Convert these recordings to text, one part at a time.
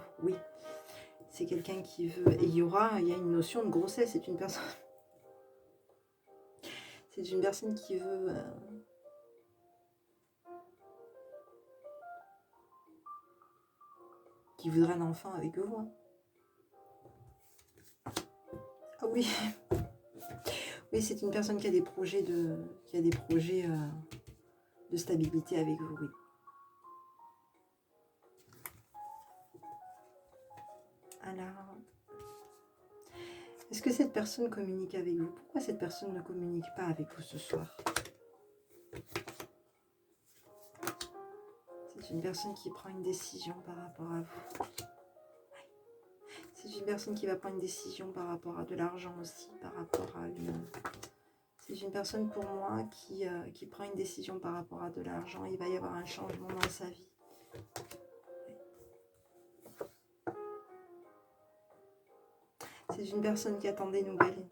vous. Oui, c'est quelqu'un qui veut... Et il y a une notion de grossesse. C'est une personne... C'est une personne qui veut... qui voudrait un enfant avec vous. Hein. Ah oui. Oui, c'est une personne qui a des projets de stabilité avec vous, oui. Alors, est-ce que cette personne communique avec vous? Pourquoi cette personne ne communique pas avec vous ce soir? C'est une personne qui prend une décision par rapport à vous. C'est une personne qui va prendre une décision par rapport à de l'argent aussi, par rapport à une... C'est une personne pour moi qui prend une décision par rapport à de l'argent. Il va y avoir un changement dans sa vie. C'est une personne qui attend des nouvelles.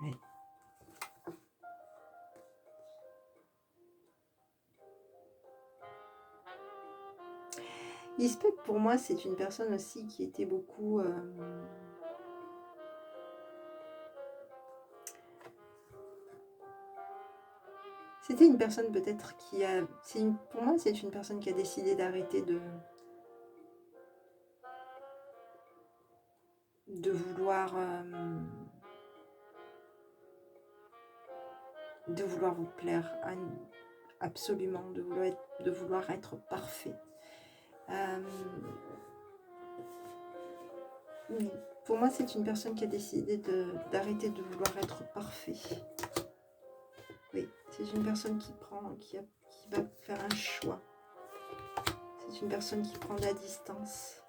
Oui. Il se peut que pour moi, c'est une personne aussi qui était beaucoup... C'était une personne peut-être qui a... Pour moi, c'est une personne qui a décidé d'arrêter de vouloir... de vouloir vous plaire absolument, de vouloir être parfait. Pour moi, c'est une personne qui a décidé d'arrêter de vouloir être parfait. Oui, c'est une personne qui va faire un choix. C'est une personne qui prend de la distance,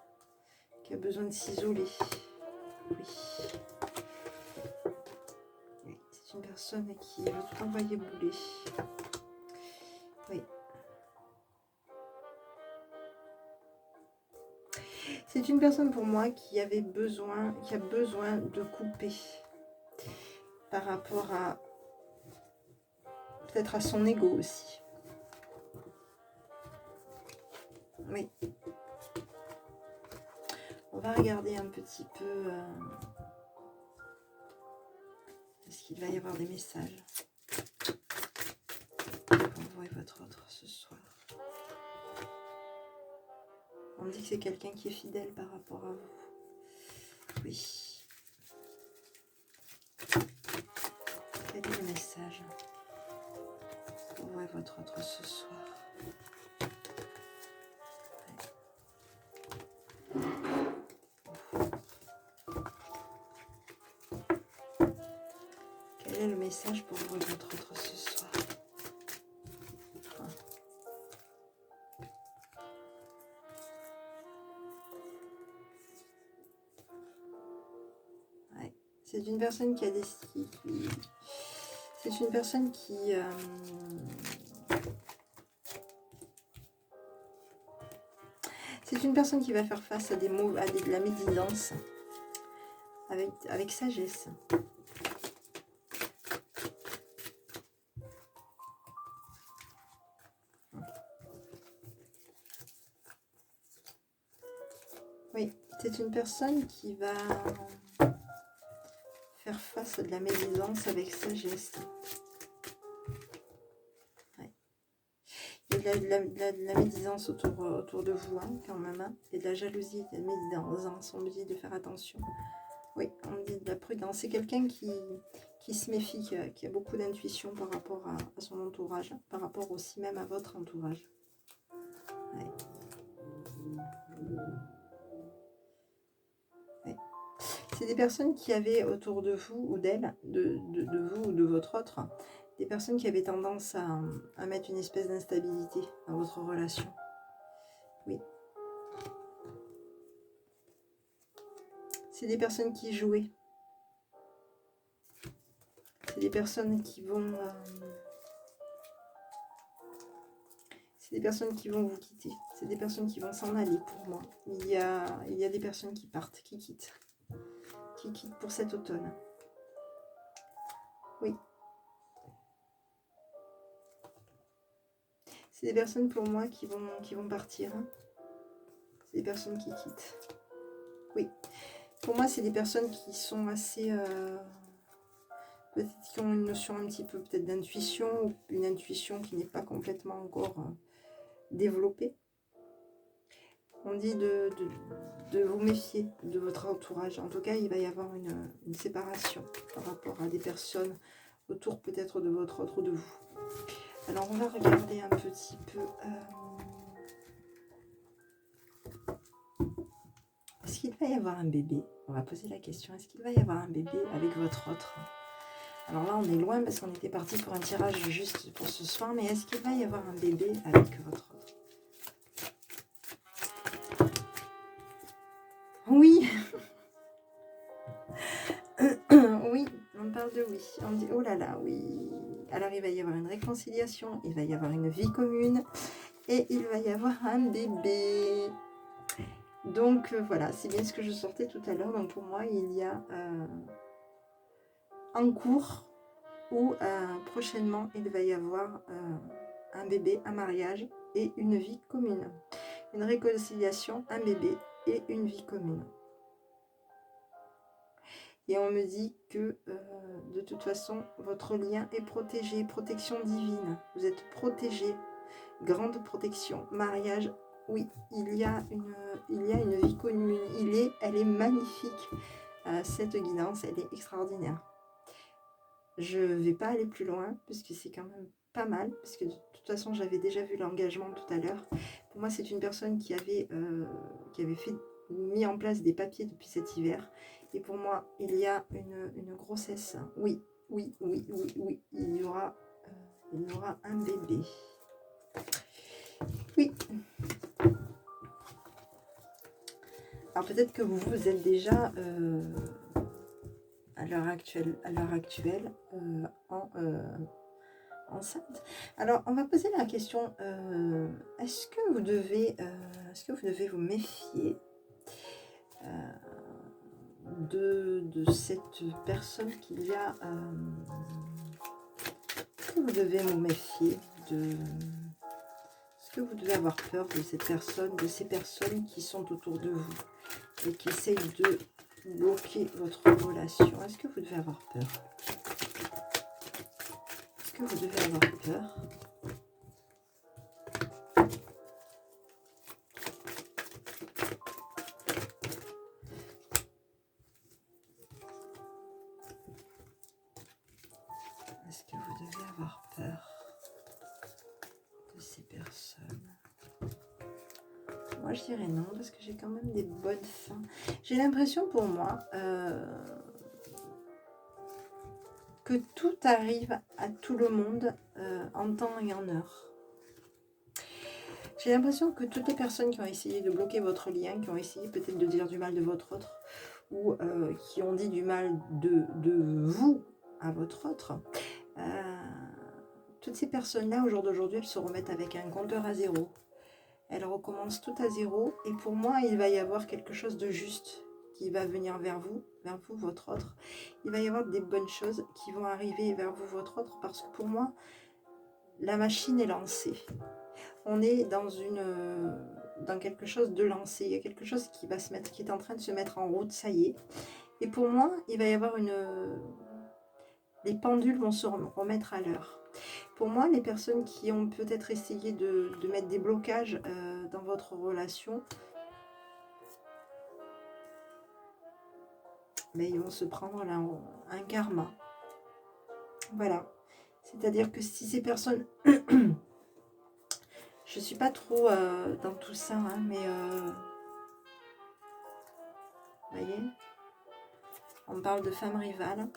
qui a besoin de s'isoler. Oui. C'est une personne qui va tout envoyer bouler. Oui. C'est une personne pour moi qui a besoin de couper par rapport à peut-être à son ego aussi. Oui. On va regarder un petit peu. Est-ce qu'il va y avoir des messages pour vous et votre autre ce soir? On dit que c'est quelqu'un qui est fidèle par rapport à vous. Oui. Quel est le message pour vous et votre autre ce soir? Quel est le message pour vous et votre autre ce soir? Ouais. C'est une personne qui a des... C'est une personne qui... C'est une personne qui va faire face à de la médisance avec sagesse. Oui, c'est une personne qui va faire face à de la médisance avec sagesse. Ouais. Il y a de la médisance autour de vous, hein, quand même. Hein. Il y a de la jalousie, de la médisance. On me dit de faire attention. Oui, on me dit de la prudence. C'est quelqu'un qui se méfie, qui a beaucoup d'intuition par rapport à son entourage, par rapport aussi même à votre entourage. Ouais. Ouais. C'est des personnes qui avaient autour de vous ou d'elle, de vous ou de votre autre, des personnes qui avaient tendance à mettre une espèce d'instabilité dans votre relation. Oui. C'est des personnes qui jouaient. C'est des personnes qui vont... c'est des personnes qui vont vous quitter. C'est des personnes qui vont s'en aller pour moi. Il y a des personnes qui partent, qui quittent pour cet automne. Oui. C'est des personnes pour moi qui vont partir. Hein. C'est des personnes qui quittent. Oui. Pour moi, c'est des personnes qui sont assez... peut-être qui ont une notion un petit peu peut-être d'intuition, ou une intuition qui n'est pas complètement encore développée. On dit de vous méfier de votre entourage. En tout cas, il va y avoir une séparation par rapport à des personnes autour peut-être de votre autre ou de vous. Alors, on va regarder un petit peu... est-ce qu'il va y avoir un bébé? On va poser la question. Est-ce qu'il va y avoir un bébé avec votre autre? Alors là, on est loin parce qu'on était parti pour un tirage juste pour ce soir. Mais est-ce qu'il va y avoir un bébé avec votre autre? Oui. Oui, on parle de oui. On dit, oh là là, oui. Alors, il va y avoir une réconciliation. Il va y avoir une vie commune. Et il va y avoir un bébé. Donc, voilà, c'est bien ce que je sortais tout à l'heure. Donc, pour moi, il y a en cours où prochainement, il va y avoir un bébé, un mariage et une vie commune. Une réconciliation, un bébé et une vie commune. Et on me dit que de toute façon, votre lien est protégé, protection divine. Vous êtes protégé, grande protection, mariage. Oui, il y a une vie commune. Elle est magnifique. Cette guidance, elle est extraordinaire. Je ne vais pas aller plus loin, puisque c'est quand même pas mal, parce que de toute façon, j'avais déjà vu l'engagement tout à l'heure. Pour moi, c'est une personne qui avait mis en place des papiers depuis cet hiver. Et pour moi, il y a une grossesse. Oui, oui, oui, oui, oui. Il y aura un bébé. Oui. Alors peut-être que vous êtes déjà à l'heure actuelle enceinte. Alors on va poser la question, est-ce que vous devez vous méfier de cette personne qu'il y a, est-ce que vous devez vous méfier est-ce que vous devez avoir peur de cette personne, de ces personnes qui sont autour de vous et qui essayent de bloquer votre relation? Est-ce que vous devez avoir peur? Est-ce que vous devez avoir peur? Est-ce que vous devez avoir peur de ces personnes? Moi, je dirais non, parce que j'ai quand même des bonnes fins. J'ai l'impression pour moi que tout arrive à tout le monde en temps et en heure. J'ai l'impression que toutes les personnes qui ont essayé de bloquer votre lien, qui ont essayé peut-être de dire du mal de votre autre, ou qui ont dit du mal de vous à votre autre, toutes ces personnes-là, au jour d'aujourd'hui, elles se remettent avec un compteur à zéro. Elles recommencent tout à zéro. Et pour moi, il va y avoir quelque chose de juste qui va venir vers vous, votre autre. Il va y avoir des bonnes choses qui vont arriver vers vous, votre autre, parce que pour moi, la machine est lancée. On est dans quelque chose de lancé. Il y a quelque chose qui est en train de se mettre en route, ça y est. Et pour moi, il va y avoir les pendules vont se remettre à l'heure. Pour moi, les personnes qui ont peut-être essayé de mettre des blocages dans votre relation, mais ils vont se prendre là un karma. Voilà. C'est-à-dire que si ces personnes... je suis pas trop dans tout ça, hein, mais... vous voyez, on parle de femme rivale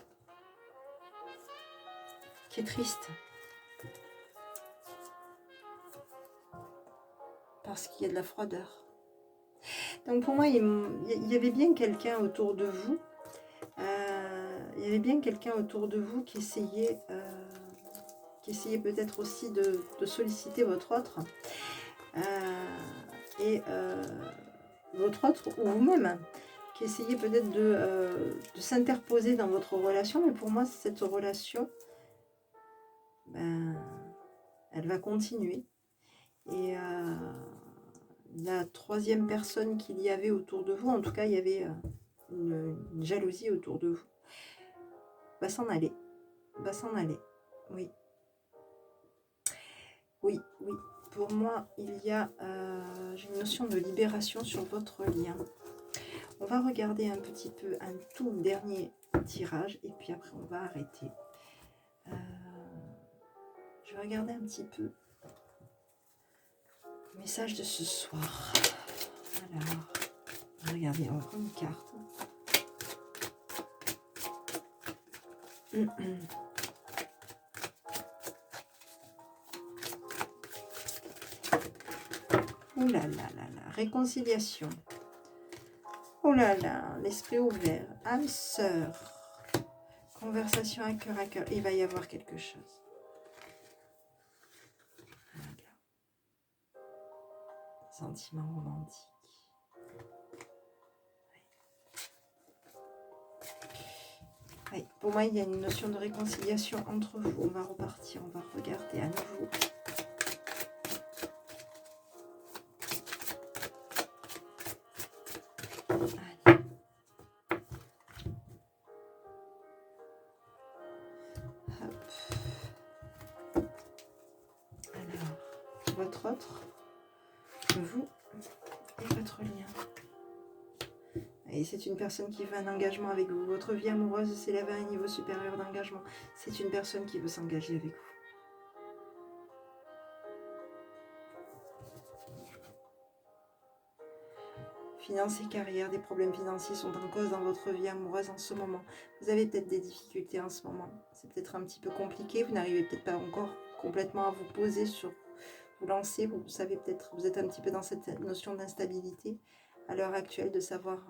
qui est triste. Parce qu'il y a de la froideur. Donc pour moi, il y avait bien quelqu'un autour de vous. Il y avait bien quelqu'un autour de vous qui essayait peut-être aussi de solliciter votre autre. Votre autre ou vous-même, qui essayait peut-être de s'interposer dans votre relation. Mais pour moi, cette relation, elle va continuer. Et la troisième personne qu'il y avait autour de vous, en tout cas il y avait une jalousie autour de vous, va s'en aller. Va s'en aller. Oui. Oui, oui. Pour moi, il y a j'ai une notion de libération sur votre lien. On va regarder un petit peu un tout dernier tirage et puis après on va arrêter. Je vais regarder un petit peu le message de ce soir. Alors, regardez, on va prendre une carte. Oh là là là là, réconciliation. Oh là là, l'esprit ouvert, âme sœur. Conversation à cœur, il va y avoir quelque chose. Voilà. Sentiment romantique. Oui. Pour moi, il y a une notion de réconciliation entre vous. On va repartir, on va regarder à nouveau. Allez. Hop. Alors, votre autre, vous et votre lien. Et c'est une personne qui veut un engagement avec vous. Votre vie amoureuse s'élève à un niveau supérieur d'engagement. C'est une personne qui veut s'engager avec vous. Finances et carrière, des problèmes financiers sont en cause dans votre vie amoureuse en ce moment. Vous avez peut-être des difficultés en ce moment. C'est peut-être un petit peu compliqué. Vous n'arrivez peut-être pas encore complètement à vous poser sur vous lancer. Vous savez peut-être, vous êtes un petit peu dans cette notion d'instabilité à l'heure actuelle, de savoir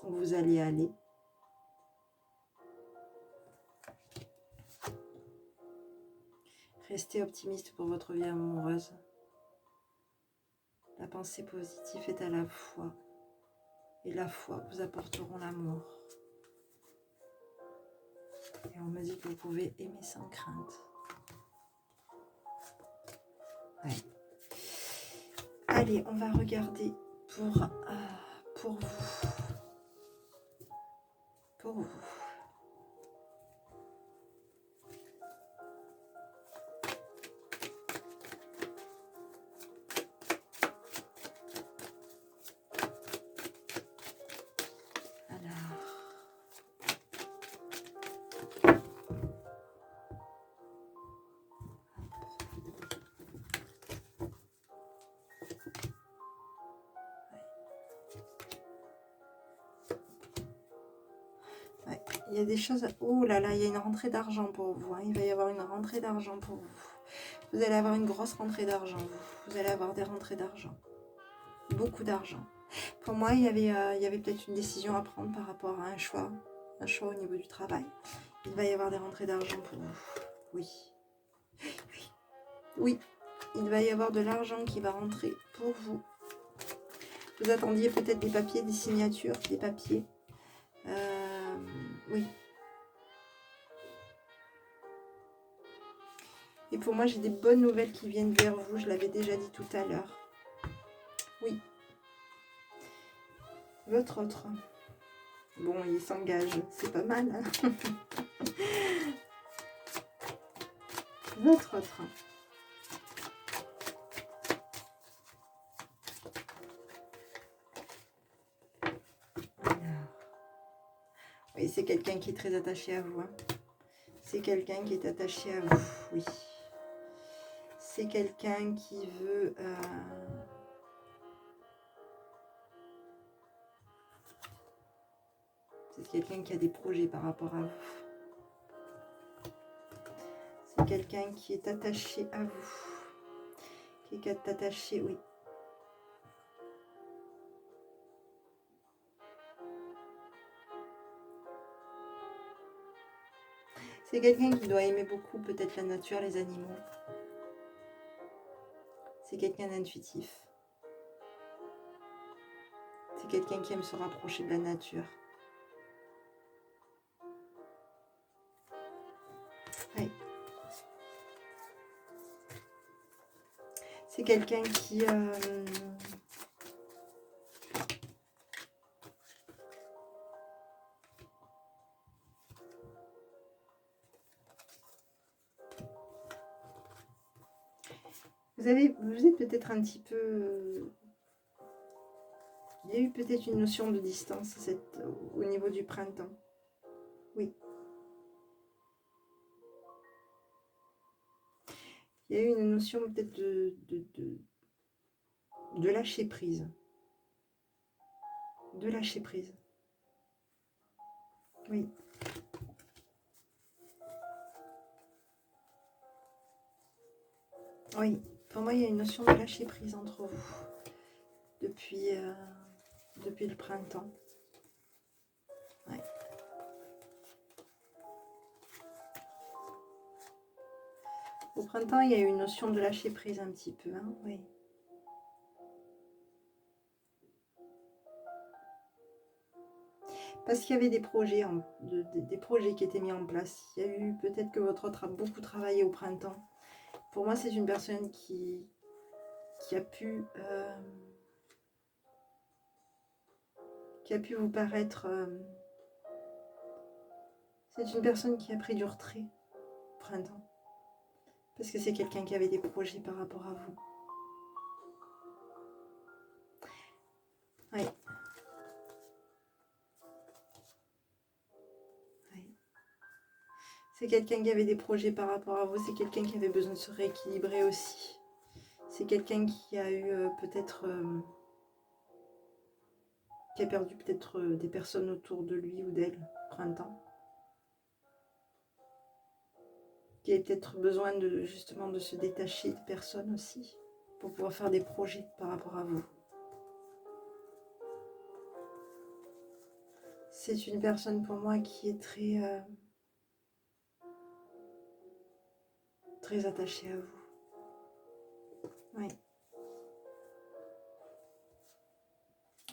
où vous allez aller. Restez optimiste pour votre vie amoureuse. La pensée positive est à la foi. Et la foi vous apporteront l'amour. Et on me dit que vous pouvez aimer sans crainte. Ouais. Allez, on va regarder pour vous. Pour vous. Il y a des choses... Oh là là, il y a une rentrée d'argent pour vous. Hein. Il va y avoir une rentrée d'argent pour vous. Vous allez avoir une grosse rentrée d'argent. Vous allez avoir des rentrées d'argent. Beaucoup d'argent. Pour moi, il y avait peut-être une décision à prendre par rapport à un choix. Un choix au niveau du travail. Il va y avoir des rentrées d'argent pour vous. Oui. Oui. Oui. Il va y avoir de l'argent qui va rentrer pour vous. Vous attendiez peut-être des papiers, des signatures, des papiers. Oui. Et pour moi, j'ai des bonnes nouvelles qui viennent vers vous. Je l'avais déjà dit tout à l'heure. Oui. Votre autre. Bon, il s'engage. C'est pas mal. Hein. Votre autre. Oui, c'est quelqu'un qui est très attaché à vous. Hein. C'est quelqu'un qui est attaché à vous. Oui. C'est quelqu'un qui veut... C'est quelqu'un qui a des projets par rapport à vous. C'est quelqu'un qui est attaché à vous. Qui est attaché, oui. C'est quelqu'un qui doit aimer beaucoup peut-être la nature, les animaux. C'est quelqu'un d'intuitif. C'est quelqu'un qui aime se rapprocher de la nature. Oui. C'est quelqu'un qui... vous êtes peut-être un petit peu... il y a eu peut-être une notion de distance au niveau du printemps. Oui. Il y a eu une notion peut-être de lâcher prise. De lâcher prise. Oui. Oui. Pour moi, il y a une notion de lâcher prise entre vous. Depuis le printemps. Ouais. Au printemps, il y a eu une notion de lâcher prise un petit peu. Hein, oui. Parce qu'il y avait des projets, des projets qui étaient mis en place. Il y a eu peut-être que votre autre a beaucoup travaillé au printemps. Pour moi, c'est une personne qui a pu vous paraître... c'est une personne qui a pris du retrait au printemps. Parce que c'est quelqu'un qui avait des projets par rapport à vous. Oui. C'est quelqu'un qui avait des projets par rapport à vous. C'est quelqu'un qui avait besoin de se rééquilibrer aussi. C'est quelqu'un qui a eu peut-être... qui a perdu peut-être des personnes autour de lui ou d'elle au printemps. Qui a peut-être besoin justement de se détacher de personnes aussi. Pour pouvoir faire des projets par rapport à vous. C'est une personne pour moi qui est très attachée à vous. Oui.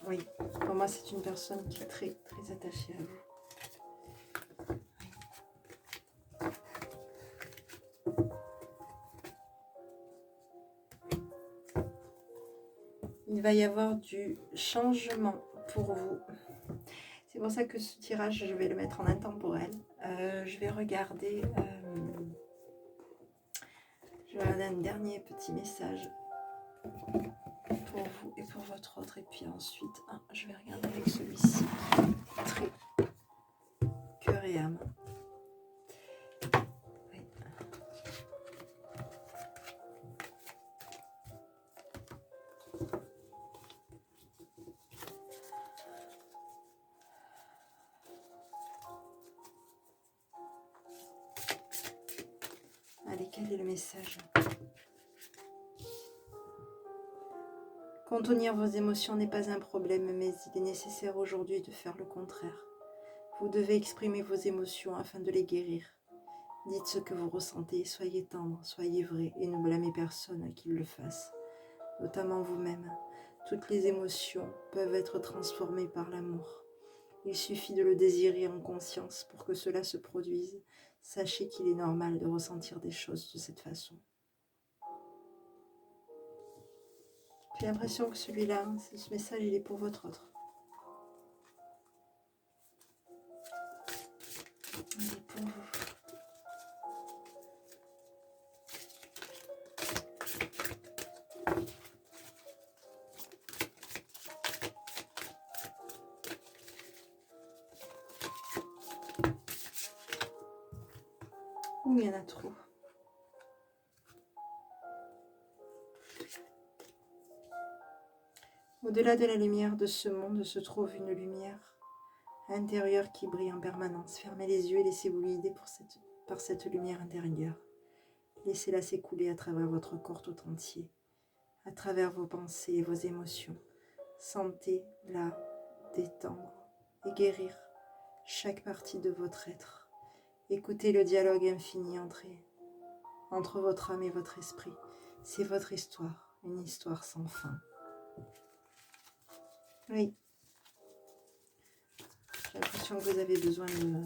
Oui, pour moi c'est une personne qui est très attachée à vous. Il va y avoir du changement pour vous. C'est pour ça que ce tirage, je vais le mettre en intemporel. Je vais regarder un dernier petit message pour vous et pour votre autre. Et puis ensuite, je vais regarder avec celui-ci. Très cœur et âme. Oui. Allez, quel est le message ? Contenir vos émotions n'est pas un problème, mais il est nécessaire aujourd'hui de faire le contraire. Vous devez exprimer vos émotions afin de les guérir. Dites ce que vous ressentez, soyez tendre, soyez vrai et ne blâmez personne qui le fasse, notamment vous-même. Toutes les émotions peuvent être transformées par l'amour. Il suffit de le désirer en conscience pour que cela se produise. Sachez qu'il est normal de ressentir des choses de cette façon. J'ai l'impression que celui-là, ce message, il est pour votre autre. Il est pour vous. Ouh, il y en a trop. Au-delà de la lumière de ce monde se trouve une lumière intérieure qui brille en permanence. Fermez les yeux et laissez-vous guider par cette lumière intérieure. Laissez-la s'écouler à travers votre corps tout entier, à travers vos pensées et vos émotions. Sentez-la détendre et guérir chaque partie de votre être. Écoutez le dialogue infini entre votre âme et votre esprit. C'est votre histoire, une histoire sans fin. Oui. J'ai l'impression que vous avez besoin de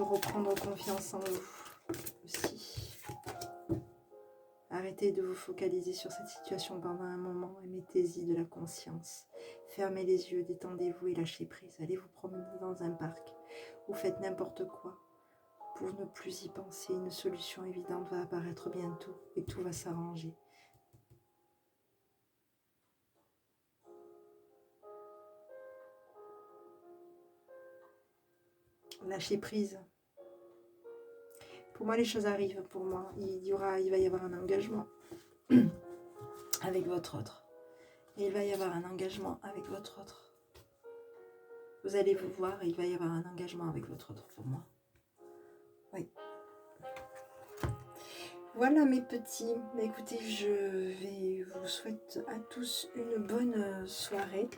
reprendre confiance en vous. Arrêtez de vous focaliser sur cette situation pendant un moment et mettez-y de la conscience. Fermez les yeux, détendez-vous et lâchez prise. Allez vous promener dans un parc ou faites n'importe quoi pour ne plus y penser. Une solution évidente va apparaître bientôt et tout va s'arranger. Lâchez prise. Pour moi, les choses arrivent. Pour moi, il va y avoir un engagement avec votre autre. Et il va y avoir un engagement avec votre autre. Vous allez vous voir et il va y avoir un engagement avec votre autre pour moi. Oui. Voilà mes petits. Écoutez, je vous souhaite à tous une bonne soirée,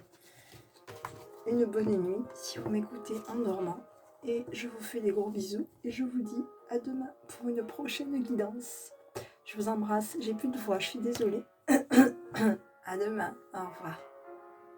une bonne nuit si vous m'écoutez en dormant. Et je vous fais des gros bisous et je vous dis à demain pour une prochaine guidance. Je vous embrasse. J'ai plus de voix, je suis désolée. À demain. Au revoir.